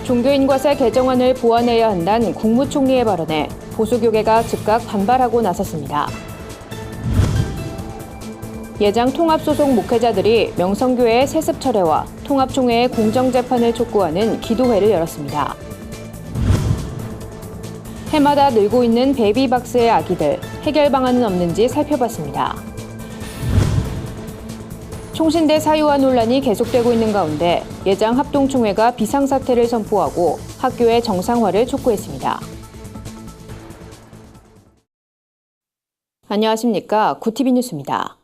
종교인과세 개정안을 보완해야 한다는 국무총리의 발언에 보수교계가 즉각 반발하고 나섰습니다. 예장 통합소속 목회자들이 명성교회의 세습 철회와 통합총회의 공정재판을 촉구하는 기도회를 열었습니다. 해마다 늘고 있는 베이비박스의 아기들, 해결 방안은 없는지 살펴봤습니다. 총신대 사유화 논란이 계속되고 있는 가운데 예장 합동총회가 비상사태를 선포하고 학교의 정상화를 촉구했습니다. 안녕하십니까. 구티비 뉴스입니다.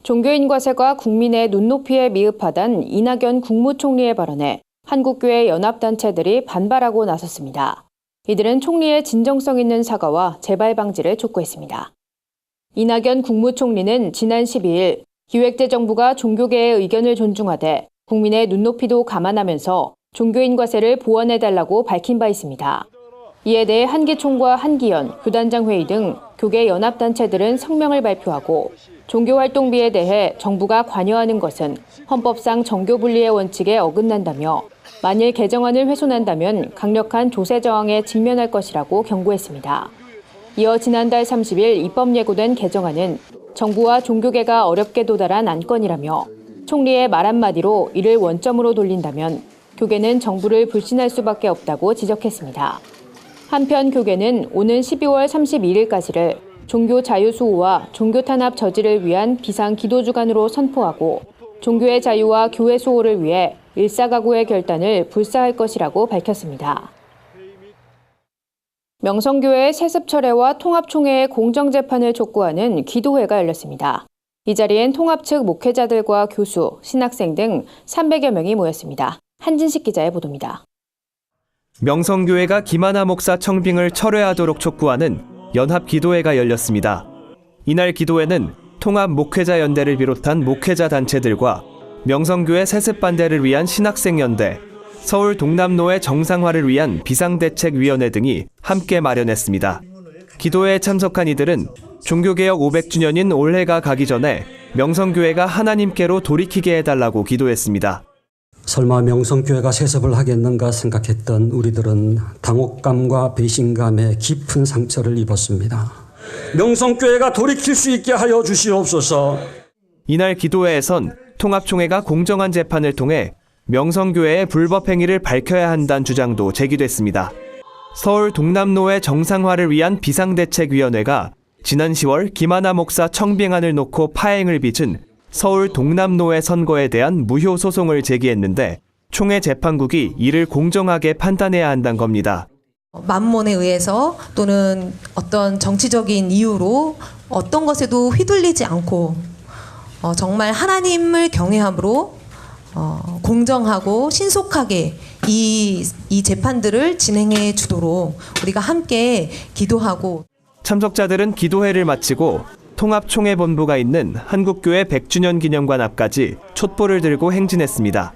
종교인과세가 국민의 눈높이에 미흡하단 이낙연 국무총리의 발언에 한국교회 연합단체들이 반발하고 나섰습니다. 이들은 총리의 진정성 있는 사과와 재발 방지를 촉구했습니다. 이낙연 국무총리는 지난 12일 기획재정부가 종교계의 의견을 존중하되 국민의 눈높이도 감안하면서 종교인과세를 보완해달라고 밝힌 바 있습니다. 이에 대해 한기총과 한기연, 교단장회의 등 교계 연합단체들은 성명을 발표하고 종교활동비에 대해 정부가 관여하는 것은 헌법상 정교분리의 원칙에 어긋난다며 만일 개정안을 훼손한다면 강력한 조세 저항에 직면할 것이라고 경고했습니다. 이어 지난달 30일 입법 예고된 개정안은 정부와 종교계가 어렵게 도달한 안건이라며 총리의 말 한마디로 이를 원점으로 돌린다면 교계는 정부를 불신할 수밖에 없다고 지적했습니다. 한편 교계는 오는 12월 31일까지를 종교 자유수호와 종교탄압 저지를 위한 비상기도주간으로 선포하고 종교의 자유와 교회 수호를 위해 일사각오의 결단을 불사할 것이라고 밝혔습니다. 명성교회의 세습 철회와 통합총회의 공정재판을 촉구하는 기도회가 열렸습니다. 이 자리엔 통합 측 목회자들과 교수, 신학생 등 300여 명이 모였습니다. 한진식 기자의 보도입니다. 명성교회가 김하나 목사 청빙을 철회하도록 촉구하는 연합기도회가 열렸습니다. 이날 기도회는 통합 목회자연대를 비롯한 목회자 단체들과 명성교회 세습 반대를 위한 신학생연대, 서울 동남로의 정상화를 위한 비상대책위원회 등이 함께 마련했습니다. 기도회에 참석한 이들은 종교개혁 500주년인 올해가 가기 전에 명성교회가 하나님께로 돌이키게 해달라고 기도했습니다. 설마 명성교회가 세습을 하겠는가 생각했던 우리들은 당혹감과 배신감에 깊은 상처를 입었습니다. 명성교회가 돌이킬 수 있게 하여 주시옵소서. 이날 기도회에선 통합총회가 공정한 재판을 통해 명성교회의 불법 행위를 밝혀야 한다는 주장도 제기됐습니다. 서울 동남로의 정상화를 위한 비상대책위원회가 지난 10월 김하나 목사 청빙안을 놓고 파행을 빚은 서울 동남로의 선거에 대한 무효 소송을 제기했는데 총회 재판국이 이를 공정하게 판단해야 한다는 겁니다. 만몬에 의해서 또는 어떤 정치적인 이유로 어떤 것에도 휘둘리지 않고 정말 하나님을 경외함으로 공정하고 신속하게 이 재판들을 진행해 주도록 우리가 함께 기도하고. 참석자들은 기도회를 마치고 통합총회본부가 있는 한국교회 100주년 기념관 앞까지 촛불을 들고 행진했습니다.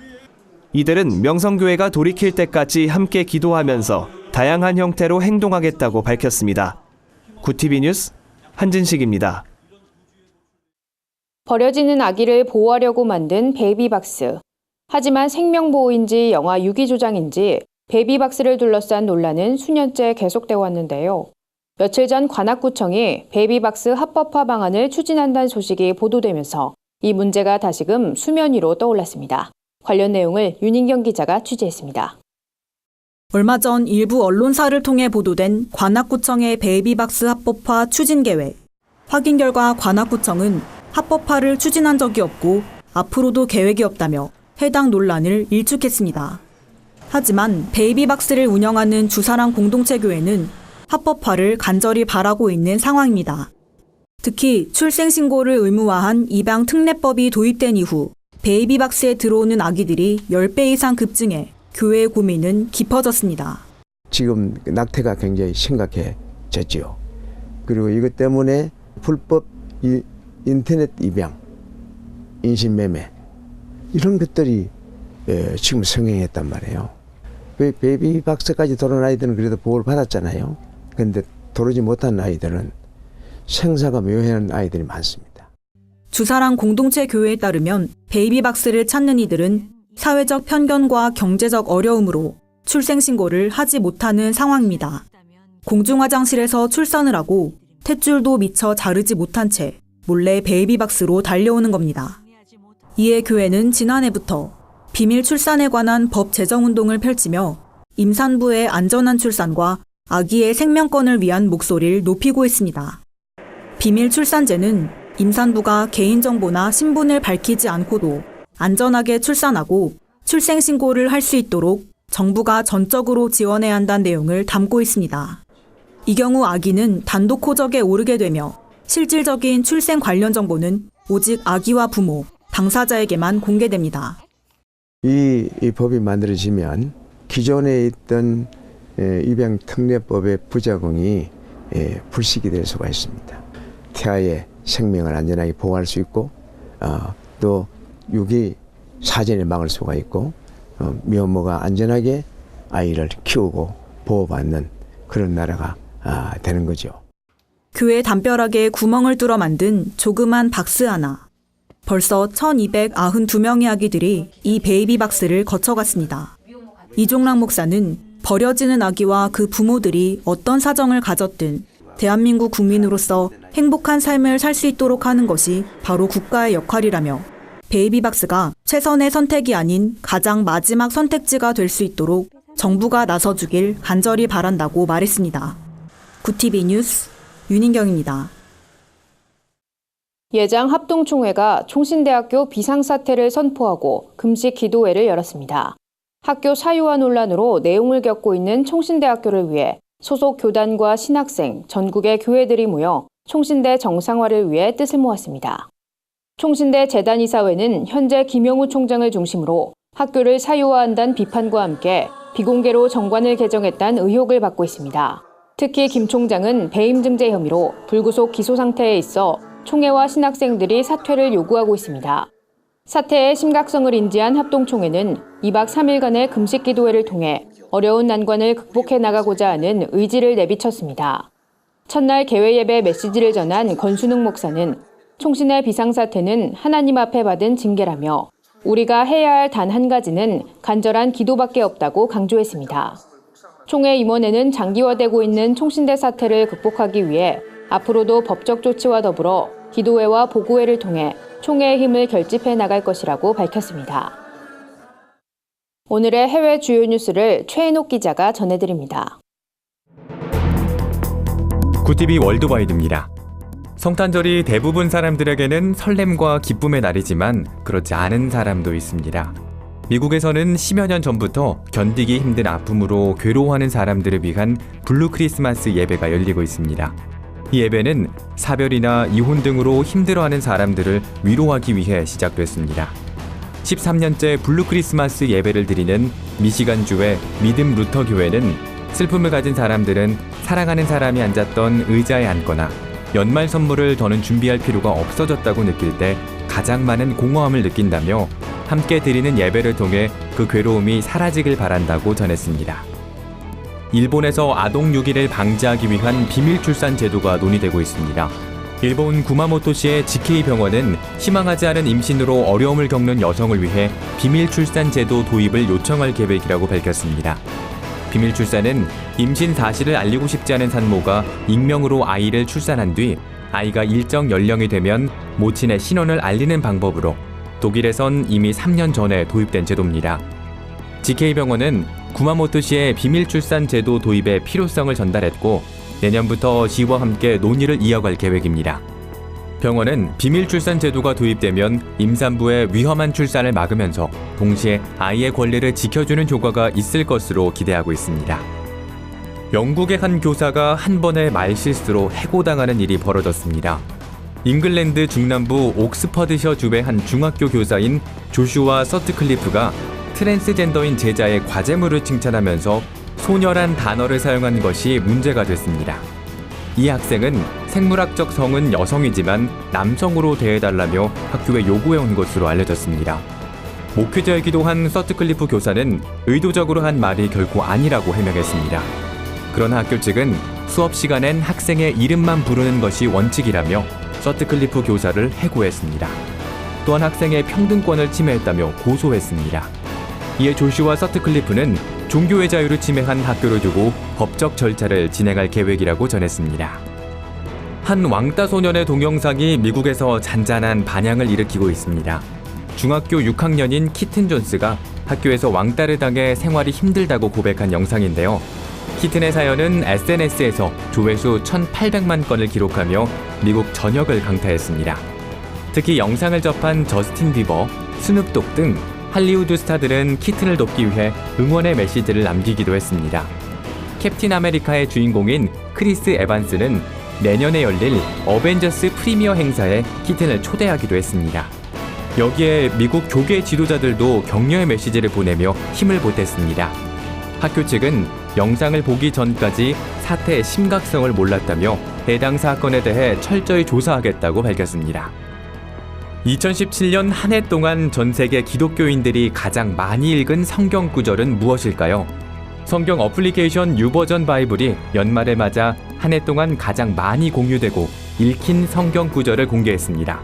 이들은 명성교회가 돌이킬 때까지 함께 기도하면서 다양한 형태로 행동하겠다고 밝혔습니다. 구티비 뉴스 한진식입니다. 버려지는 아기를 보호하려고 만든 베이비박스. 하지만 생명보호인지 영아 유기조장인지 베이비박스를 둘러싼 논란은 수년째 계속되어 왔는데요. 며칠 전 관악구청이 베이비박스 합법화 방안을 추진한다는 소식이 보도되면서 이 문제가 다시금 수면 위로 떠올랐습니다. 관련 내용을 윤인경 기자가 취재했습니다. 얼마 전 일부 언론사를 통해 보도된 관악구청의 베이비박스 합법화 추진 계획. 확인 결과 관악구청은 합법화를 추진한 적이 없고 앞으로도 계획이 없다며 해당 논란을 일축했습니다. 하지만 베이비박스를 운영하는 주사랑 공동체교회는 합법화를 간절히 바라고 있는 상황입니다. 특히 출생신고를 의무화한 입양특례법이 도입된 이후 베이비박스에 들어오는 아기들이 10배 이상 급증해 교회의 고민은 깊어졌습니다. 지금 낙태가 굉장히 심각해졌지요. 그리고 이것 때문에 불법 인터넷 입양, 인신매매 이런 것들이 지금 성행했단 말이에요. 베이비박스까지 들어온 아이들은 그래도 보호를 받았잖아요. 그런데 들어오지 못한 아이들은 생사가 묘한 아이들이 많습니다. 주사랑 공동체 교회에 따르면 베이비박스를 찾는 이들은 사회적 편견과 경제적 어려움으로 출생신고를 하지 못하는 상황입니다. 공중화장실에서 출산을 하고 탯줄도 미처 자르지 못한 채 몰래 베이비박스로 달려오는 겁니다. 이에 교회는 지난해부터 비밀 출산에 관한 법 제정 운동을 펼치며 임산부의 안전한 출산과 아기의 생명권을 위한 목소리를 높이고 있습니다. 비밀 출산제는 임산부가 개인정보나 신분을 밝히지 않고도 안전하게 출산하고 출생신고를 할 수 있도록 정부가 전적으로 지원해야 한다는 내용을 담고 있습니다. 이 경우 아기는 단독 호적에 오르게 되며 실질적인 출생 관련 정보는 오직 아기와 부모, 당사자에게만 공개됩니다. 이 법이 만들어지면 기존에 있던 입양특례법의 부작용이 불식이 될 수가 있습니다. 태아의 생명을 안전하게 보호할 수 있고 또 유기 사전에 막을 수가 있고 미혼모가 안전하게 아이를 키우고 보호받는 그런 나라가 되는 거죠. 교회 담벼락에 구멍을 뚫어 만든 조그만 박스 하나. 벌써 1292명의 아기들이 이 베이비박스를 거쳐갔습니다. 이종락 목사는 버려지는 아기와 그 부모들이 어떤 사정을 가졌든 대한민국 국민으로서 행복한 삶을 살 수 있도록 하는 것이 바로 국가의 역할이라며 베이비박스가 최선의 선택이 아닌 가장 마지막 선택지가 될 수 있도록 정부가 나서주길 간절히 바란다고 말했습니다. 구TV 뉴스 윤인경입니다. 예장 합동총회가 총신대학교 비상사태를 선포하고 금식 기도회를 열었습니다. 학교 사유화 논란으로 내용을 겪고 있는 총신대학교를 위해 소속 교단과 신학생, 전국의 교회들이 모여 총신대 정상화를 위해 뜻을 모았습니다. 총신대 재단이사회는 현재 김영우 총장을 중심으로 학교를 사유화한다는 비판과 함께 비공개로 정관을 개정했다는 의혹을 받고 있습니다. 특히 김 총장은 배임 증제 혐의로 불구속 기소 상태에 있어 총회와 신학생들이 사퇴를 요구하고 있습니다. 사태의 심각성을 인지한 합동총회는 2박 3일간의 금식 기도회를 통해 어려운 난관을 극복해 나가고자 하는 의지를 내비쳤습니다. 첫날 개회 예배 메시지를 전한 권순웅 목사는 총신의 비상사태는 하나님 앞에 받은 징계라며 우리가 해야 할 단 한 가지는 간절한 기도밖에 없다고 강조했습니다. 총회 임원회는 장기화되고 있는 총신대 사태를 극복하기 위해 앞으로도 법적 조치와 더불어 기도회와 보고회를 통해 총회의 힘을 결집해 나갈 것이라고 밝혔습니다. 오늘의 해외 주요 뉴스를 최인옥 기자가 전해드립니다. 구TV 월드와이드입니다. 성탄절이 대부분 사람들에게는 설렘과 기쁨의 날이지만 그렇지 않은 사람도 있습니다. 미국에서는 10여 년 전부터 견디기 힘든 아픔으로 괴로워하는 사람들을 위한 블루 크리스마스 예배가 열리고 있습니다. 이 예배는 사별이나 이혼 등으로 힘들어하는 사람들을 위로하기 위해 시작됐습니다. 13년째 블루 크리스마스 예배를 드리는 미시간주의 믿음 루터 교회는 슬픔을 가진 사람들은 사랑하는 사람이 앉았던 의자에 앉거나 연말 선물을 더는 준비할 필요가 없어졌다고 느낄 때 가장 많은 공허함을 느낀다며 함께 드리는 예배를 통해 그 괴로움이 사라지길 바란다고 전했습니다. 일본에서 아동 유기를 방지하기 위한 비밀 출산 제도가 논의되고 있습니다. 일본 구마모토시의 GK 병원은 희망하지 않은 임신으로 어려움을 겪는 여성을 위해 비밀 출산 제도 도입을 요청할 계획이라고 밝혔습니다. 비밀 출산은 임신 사실을 알리고 싶지 않은 산모가 익명으로 아이를 출산한 뒤 아이가 일정 연령이 되면 모친의 신원을 알리는 방법으로 독일에선 이미 3년 전에 도입된 제도입니다. GK병원은 구마모토시의 비밀 출산 제도 도입의 필요성을 전달했고 내년부터 시와 함께 논의를 이어갈 계획입니다. 병원은 비밀 출산 제도가 도입되면 임산부의 위험한 출산을 막으면서 동시에 아이의 권리를 지켜주는 효과가 있을 것으로 기대하고 있습니다. 영국의 한 교사가 한 번의 말실수로 해고당하는 일이 벌어졌습니다. 잉글랜드 중남부 옥스퍼드셔 주의 한 중학교 교사인 조슈아 서트클리프가 트랜스젠더인 제자의 과제물을 칭찬하면서 소녀란 단어를 사용한 것이 문제가 됐습니다. 이 학생은 생물학적 성은 여성이지만 남성으로 대해달라며 학교에 요구해온 것으로 알려졌습니다. 목회자이기도 한 서트클리프 교사는 의도적으로 한 말이 결코 아니라고 해명했습니다. 그러나 학교 측은 수업 시간엔 학생의 이름만 부르는 것이 원칙이라며 서트클리프 교사를 해고했습니다. 또한 학생의 평등권을 침해했다며 고소했습니다. 이에 조슈아 서트클리프는 종교의 자유를 침해한 학교를 두고 법적 절차를 진행할 계획이라고 전했습니다. 한 왕따 소년의 동영상이 미국에서 잔잔한 반향을 일으키고 있습니다. 중학교 6학년인 키튼 존스가 학교에서 왕따를 당해 생활이 힘들다고 고백한 영상인데요. 키튼의 사연은 SNS에서 조회수 1,800만 건을 기록하며 미국 전역을 강타했습니다. 특히 영상을 접한 저스틴 비버, 스눕독 등 할리우드 스타들은 키튼을 돕기 위해 응원의 메시지를 남기기도 했습니다. 캡틴 아메리카의 주인공인 크리스 에반스는 내년에 열릴 어벤져스 프리미어 행사에 키튼을 초대하기도 했습니다. 여기에 미국 교계 지도자들도 격려의 메시지를 보내며 힘을 보탰습니다. 학교 측은 영상을 보기 전까지 사태의 심각성을 몰랐다며 해당 사건에 대해 철저히 조사하겠다고 밝혔습니다. 2017년 한 해 동안 전 세계 기독교인들이 가장 많이 읽은 성경 구절은 무엇일까요? 성경 어플리케이션 유버전 바이블이 연말을 맞아 한 해 동안 가장 많이 공유되고 읽힌 성경 구절을 공개했습니다.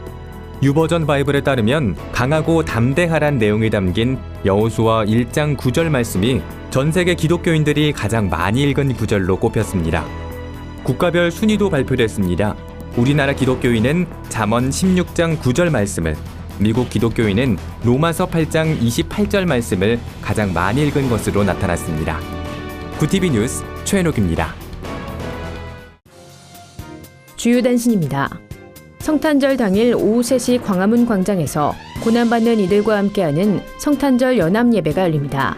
유버전 바이블에 따르면 강하고 담대하란 내용이 담긴 여호수아 1장 9절 말씀이 전 세계 기독교인들이 가장 많이 읽은 구절로 꼽혔습니다. 국가별 순위도 발표됐습니다. 우리나라 기독교인은 잠언 16장 9절 말씀을, 미국 기독교인은 로마서 8장 28절 말씀을 가장 많이 읽은 것으로 나타났습니다. 구티비 뉴스 최현옥입니다. 주요 단신입니다. 성탄절 당일 오후 3시 광화문 광장에서 고난받는 이들과 함께하는 성탄절 연합 예배가 열립니다.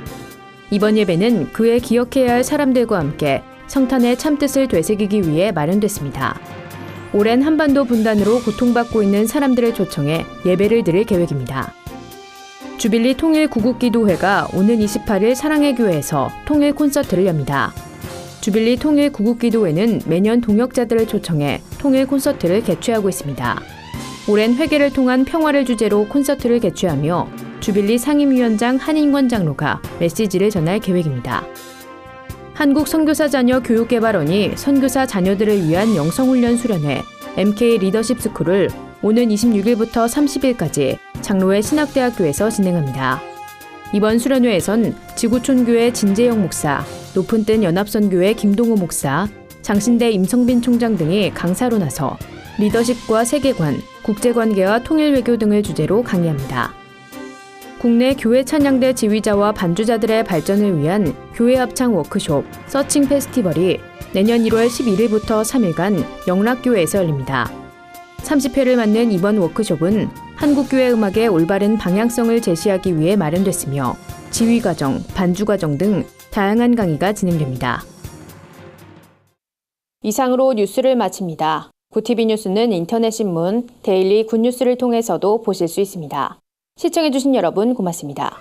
이번 예배는 그의 기억해야 할 사람들과 함께 성탄의 참뜻을 되새기기 위해 마련됐습니다. 오랜 한반도 분단으로 고통받고 있는 사람들을 초청해 예배를 드릴 계획입니다. 주빌리 통일 구국기도회가 오는 28일 사랑의 교회에서 통일 콘서트를 엽니다. 주빌리 통일 구국기도회는 매년 동역자들을 초청해 통일 콘서트를 개최하고 있습니다. 오랜 회개를 통한 평화를 주제로 콘서트를 개최하며 주빌리 상임위원장 한인권 장로가 메시지를 전할 계획입니다. 한국선교사자녀교육개발원이 선교사 자녀들을 위한 영성훈련 수련회 MK 리더십 스쿨을 오는 26일부터 30일까지 장로회 신학대학교에서 진행합니다. 이번 수련회에선 지구촌교회 진재영 목사, 높은뜬 연합선교회 김동호 목사, 장신대 임성빈 총장 등이 강사로 나서 리더십과 세계관, 국제관계와 통일외교 등을 주제로 강의합니다. 국내 교회 찬양대 지휘자와 반주자들의 발전을 위한 교회 합창 워크숍 서칭 페스티벌이 내년 1월 11일부터 3일간 영락교회에서 열립니다. 30회를 맞는 이번 워크숍은 한국교회 음악의 올바른 방향성을 제시하기 위해 마련됐으며 지휘과정, 반주과정 등 다양한 강의가 진행됩니다. 이상으로 뉴스를 마칩니다. 구티비 뉴스는 인터넷 신문, 데일리 굿뉴스를 통해서도 보실 수 있습니다. 시청해주신 여러분 고맙습니다.